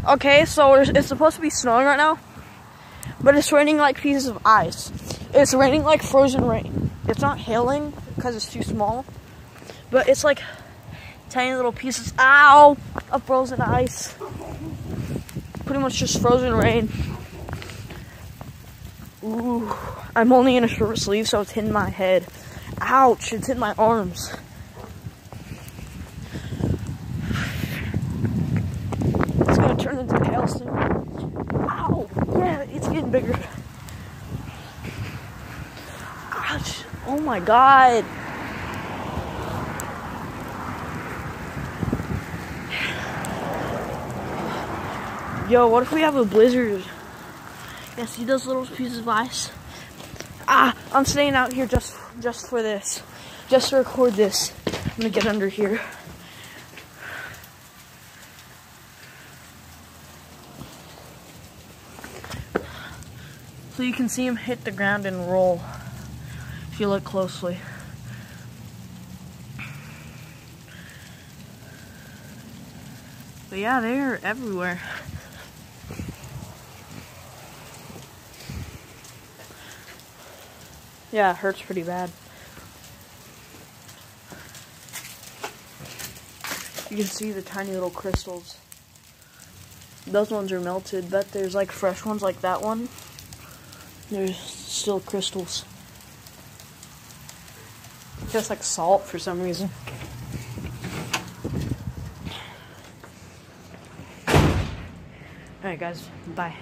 Okay, so it's supposed to be snowing right now, but it's raining like pieces of ice. It's raining like frozen rain. It's not hailing because it's too small, but it's like tiny little pieces, ow, of frozen ice. Pretty much just frozen rain. Ooh, I'm only in a short sleeve, so it's hitting my head. Ouch, it's hitting my arms. It's gonna turn into hail soon. Ow, yeah, it's getting bigger. Ouch, oh my God. Yo, what if we have a blizzard? Yeah, see those little pieces of ice? Ah, I'm staying out here just for this. Just to record this. I'm gonna get under here. So you can see him hit the ground and roll, if you look closely. But yeah, they're everywhere. Yeah, it hurts pretty bad. You can see the tiny little crystals. Those ones are melted, but there's like fresh ones like that one. There's still crystals. It tastes like salt for some reason. Alright guys, bye.